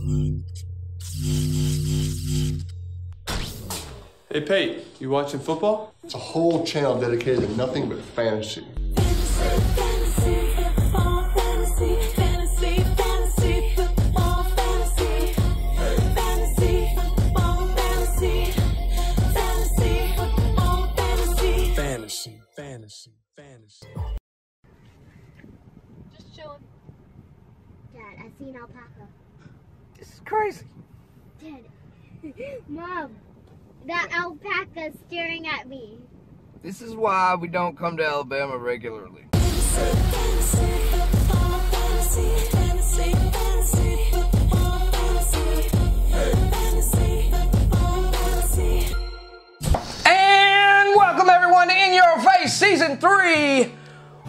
Hey, Pate, you watching football? It's a whole channel dedicated to nothing but fantasy. Fantasy. Just chilling. Dad, I see an alpaca. This is crazy. Dad, Mom, that alpaca's staring at me. This is why we don't come to Alabama regularly. And welcome everyone to In Your Face Season 3,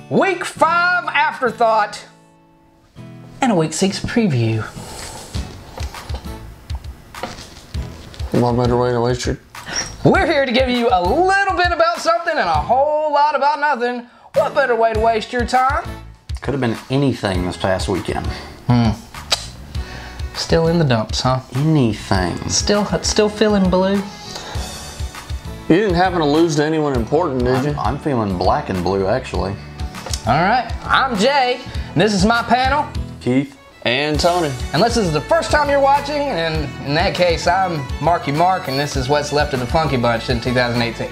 Week 5 Afterthought, and a Week 6 preview. What better way to waste your... We're here to give you a little bit about something and a whole lot about nothing. What better way to waste your time? Could have been anything this past weekend. Still in the dumps, huh? Anything. Still feeling blue? You didn't happen to lose to anyone important, did you? I'm feeling black and blue, actually. All right, I'm Jay, and this is my panel. Keith. And Tony. Unless this is the first time you're watching, and in that case, I'm Marky Mark, and this is what's left of the Funky Bunch in 2018.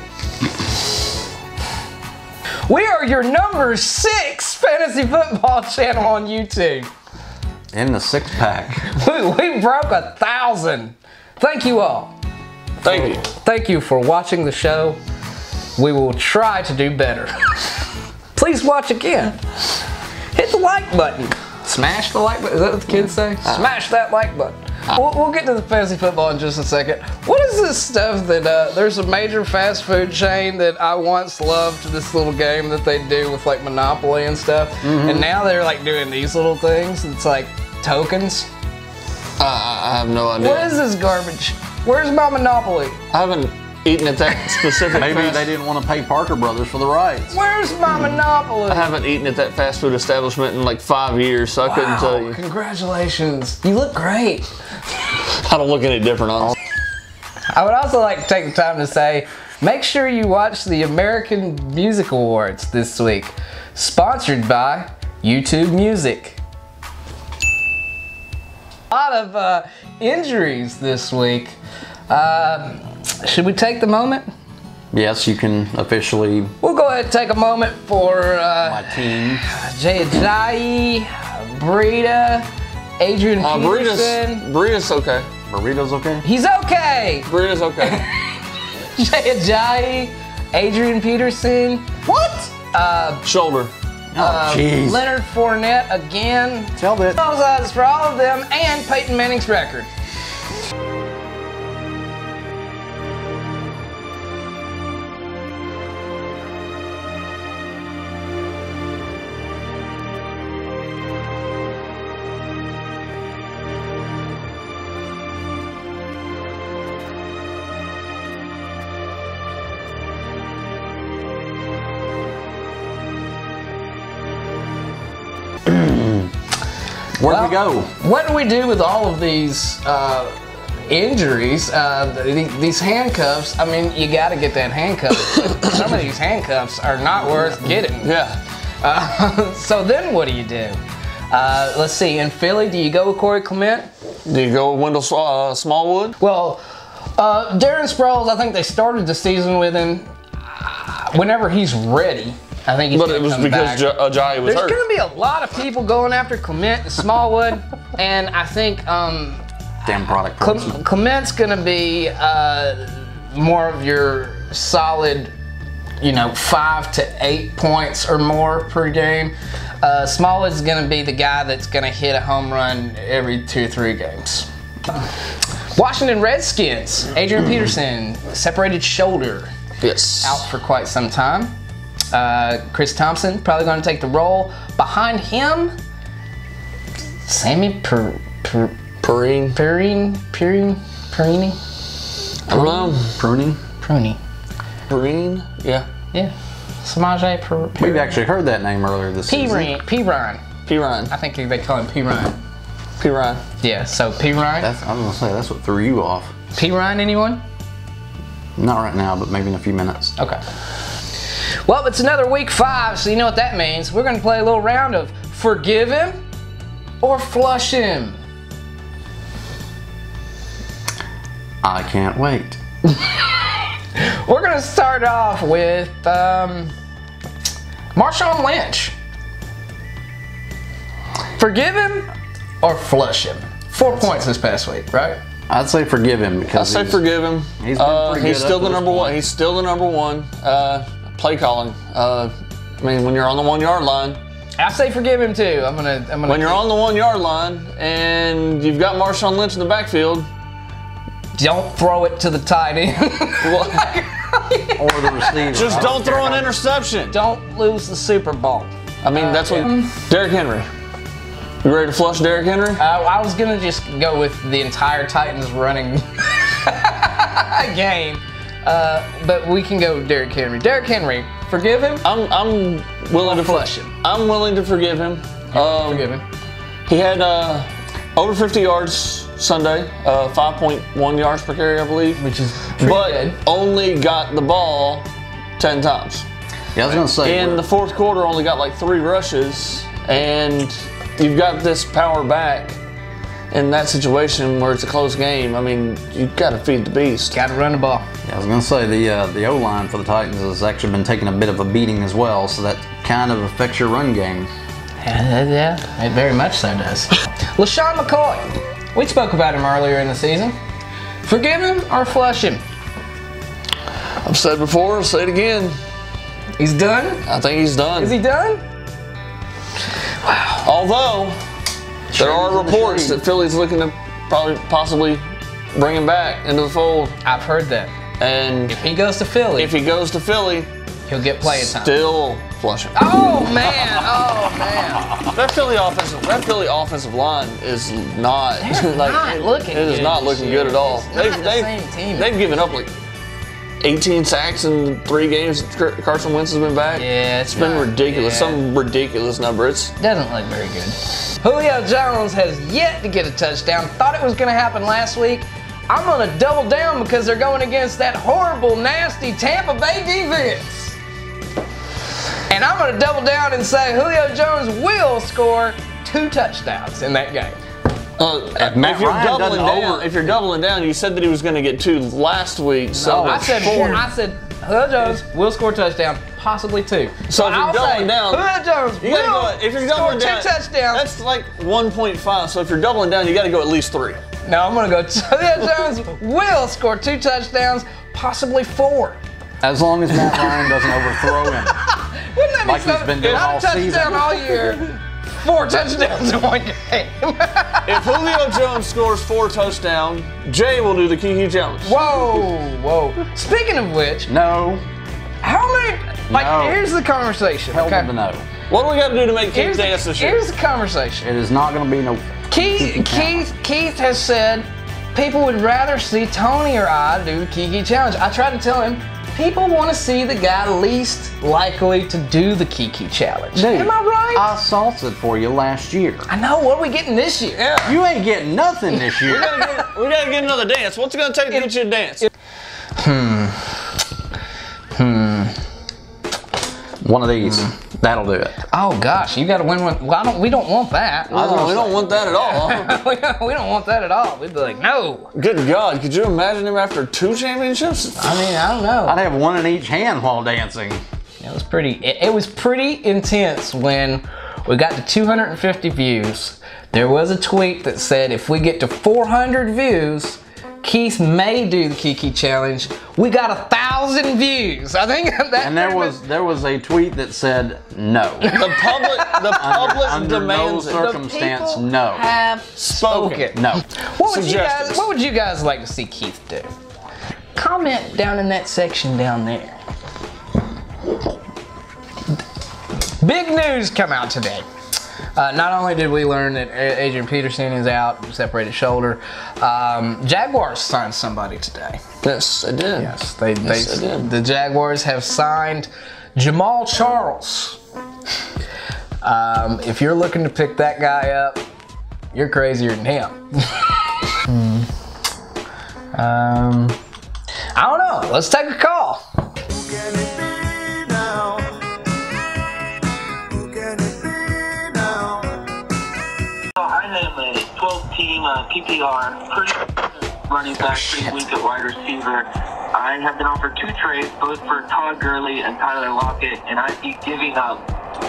We are your number 6 fantasy football channel on YouTube. In the six pack. We broke 1,000. Thank you all. Thank you. Thank you for watching the show. We will try to do better. Please watch again. Hit the like button. Smash the like button. Is that what the kids say? Smash that like button. We'll get to the fantasy football in just a second. What is this stuff that there's a major fast food chain that I once loved, this little game that they do with like Monopoly and stuff, and now they're like doing these little things. It's like tokens. I have no idea. What is this garbage? Where's my Monopoly? I haven't eaten at that specific Maybe fast... they didn't want to pay Parker Brothers for the rights. Where's my Monopoly? I haven't eaten at that fast food establishment in like 5 years, so I couldn't tell you. Congratulations. You look great. I don't look any different, honestly. I would also like to take the time to say, make sure you watch the American Music Awards this week, sponsored by YouTube Music. A lot of injuries this week. Should we take the moment? Yes, you can officially. We'll go ahead and take a moment for My team. Jay Ajayi, Breida, Adrian Peterson. Breita's okay. Burrito's okay? He's okay! Breita's okay. Jay Ajayi, Adrian Peterson. What? Shoulder. Oh, jeez. Leonard Fournette again. Tell that. Those odds for all of them and Peyton Manning's record. Where'd we go? What do we do with all of these injuries? These handcuffs, I mean, you gotta get that handcuff. Some of these handcuffs are not worth getting. Yeah. So then what do you do? Let's see, in Philly, do you go with Corey Clement? Do you go with Wendell Smallwood? Well, Darren Sproles, I think they started the season with him whenever he's ready. I think he's But it was because Ajayi was hurt. There's going to be a lot of people going after Clement and Smallwood, and I think Damn product. Clement's going to be more of your solid, 5 to 8 points or more per game. Smallwood's going to be the guy that's going to hit a home run every 2 or 3 games. Washington Redskins, Adrian Peterson, separated shoulder. Yes. Out for quite some time. Chris Thompson probably going to take the role. Behind him, Sammy Perini. I don't know. Perine? Yeah. Yeah. Samaje We've actually heard that name earlier this season. P-Ryan. Perine. I think they call him P-Ryan. P. Ryan. Yeah, so P. Ryan. I was gonna say that's what threw you off. P. Ryan, anyone? Not right now, but maybe in a few minutes. Okay. Well, it's another week 5, so you know what that means. We're gonna play a little round of forgive him or flush him. I can't wait. We're gonna start off with Marshawn Lynch. Forgive him or flush him? 4 points this past week, right? I'd say forgive him because I say forgive him. He's been pretty he's good still up the to number this one. point. He's still the number one. Play calling. I mean, when you're on the 1 yard line. I say forgive him too. I'm gonna. When you're on the 1 yard line and you've got Marshawn Lynch in the backfield, don't throw it to the tight end. or the receiver. just don't throw an interception. Don't lose the Super Bowl. I mean, that's what. Derrick Henry. You ready to flush Derrick Henry? I was gonna just go with the entire Titans running game, but we can go Derrick Henry. Derrick Henry, forgive him. I'm willing to flush him. I'm willing to forgive him. Forgive him. He had over 50 yards Sunday, 5.1 yards per carry, I believe, Which is pretty but good. only got the ball 10 times. Yeah, I was gonna say. In the fourth quarter, only got like 3 rushes, and you've got this power back in that situation where it's a close game. I mean, you've got to feed the beast. Got to run the ball. Yeah, I was gonna say the O-line for the Titans has actually been taking a bit of a beating as well, so that kind of affects your run game. Yeah, it very much so does. LaShawn McCoy. We spoke about him earlier in the season. Forgive him or flush him? I've said before, I'll say it again. He's done? I think he's done. Is he done? Wow. Although, there are reports that Philly's looking to possibly bring him back into the fold. I've heard that. And If he goes to Philly, he'll get playing time. Still flush him. Oh man! Oh man! That Philly offensive line is not not looking It is good not this looking year. good at all. It's not the same team. They've given up like 18 sacks in 3 games that Carson Wentz has been back. Yeah, it's been ridiculous. Yeah. Some ridiculous number. It doesn't look very good. Julio Jones has yet to get a touchdown. Thought it was going to happen last week. I'm going to double down because they're going against that horrible, nasty Tampa Bay defense. And I'm going to double down and say Julio Jones will score 2 touchdowns in that game. Matt Ryan if you're doubling down, you said that he was going to get 2 last week. So I said 4. I said Julio Jones will score a touchdown, possibly 2. So if you're doubling down, Julio Jones if you're doubling score down, 2 touchdowns. That's like 1.5. So if you're doubling down, you got to go at least 3. No, I'm going to go Julio Jones will score 2 touchdowns, possibly 4. As long as Matt Ryan doesn't overthrow him. Wouldn't that Like be he's been doing not all a touchdown season. all year, 4 touchdowns in one game. If Julio Jones scores 4 touchdowns, Jay will do the Kiki challenge. Whoa. Speaking of which, No. how many? No. Here's the conversation. Hell Okay. to the no. What do we got to do to make Keith dance this year? Here's the conversation. It is not going to be no. Keith has said people would rather see Tony or I do the Kiki challenge. I tried to tell him people want to see the guy least likely to do the Kiki challenge. Dude, Am I right? I salted for you last year. I know. What are we getting this year? Yeah. You ain't getting nothing this year. We gotta get another dance. What's it gonna take to get you a dance? One of these. That'll do it. Oh gosh, you got to win one. Well, we don't want that. No, we don't want that at all. we don't want that at all. We'd be like, no. Good God, could you imagine him after 2 championships? I mean, I don't know. I'd have one in each hand while dancing. It was pretty. It was pretty intense when we got to 250 views. There was a tweet that said if we get to 400 views, Keith may do the Kiki challenge. We got 1,000 views. I think that. And there was a tweet that said no. The public Under no demands it. circumstance, people no. have spoken. No. What Suggestions. would you guys like to see Keith do? Comment down in that section down there. Big news come out today. Not only did we learn that Adrian Peterson is out, separated shoulder, Jaguars signed somebody today. Yes, they did. Yes, they did. The Jaguars have signed Jamal Charles. If you're looking to pick that guy up, You're crazier than him. I don't know. Let's take a call. I am a 12-team PPR, pretty running back, pretty weak at wide receiver. I have been offered 2 trades, both for Todd Gurley and Tyler Lockett, and I'd be giving up,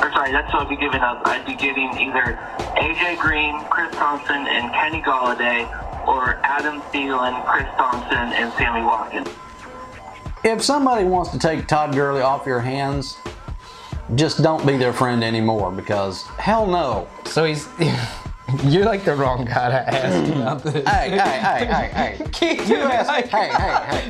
or sorry, that's what I'd be giving up. I'd be giving either AJ Green, Chris Thompson, and Kenny Galladay, or Adam Thielen, Chris Thompson, and Sammy Watkins. If somebody wants to take Todd Gurley off your hands, just don't be their friend anymore, because hell no. So he's... You're like the wrong guy to ask about this. Hey.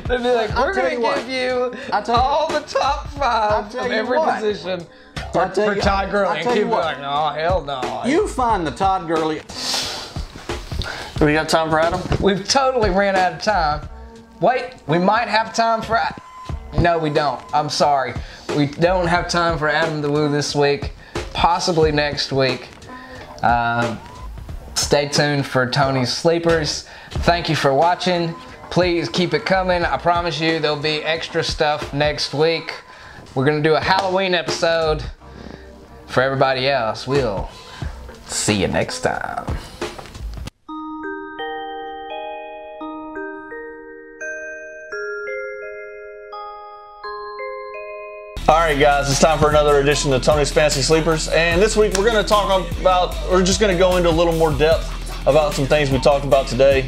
They'd be like, we're going to give you all the top 5 of every position for Todd Gurley. And keep like, oh, hell no. You find the Todd Gurley. Do we got time for Adam? We've totally ran out of time. Wait, we might have time for... No, we don't. I'm sorry. We don't have time for Adam the Woo this week. Possibly next week. Stay tuned for Tony's Sleepers. Thank you for watching. Please keep it coming. I promise you there'll be extra stuff next week. We're gonna do a Halloween episode. For everybody else, we'll see you next time. Alright guys, it's time for another edition of Tony's Fantasy Sleepers, and this week we're going to talk about, we're just going to go into a little more depth about some things we talked about today.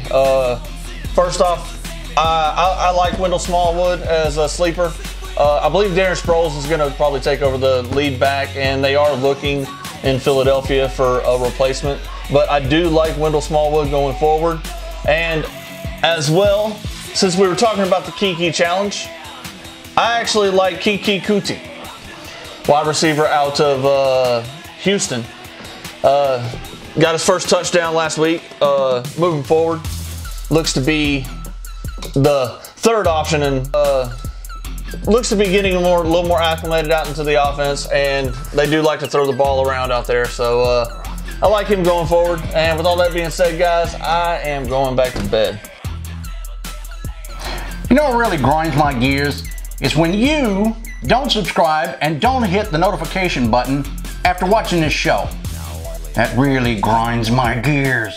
First off, I like Wendell Smallwood as a sleeper. I believe Darren Sproles is going to probably take over the lead back, and they are looking in Philadelphia for a replacement, but I do like Wendell Smallwood going forward. And as well, since we were talking about the Kiki Challenge, I actually like Kiki Kuti, wide receiver out of Houston. Got his first touchdown last week. Moving forward, looks to be the third option, and looks to be getting a little more acclimated out into the offense. And they do like to throw the ball around out there, so I like him going forward. And with all that being said, guys, I am going back to bed. You know what really grinds my gears? Is when you don't subscribe and don't hit the notification button after watching this show. That really grinds my gears.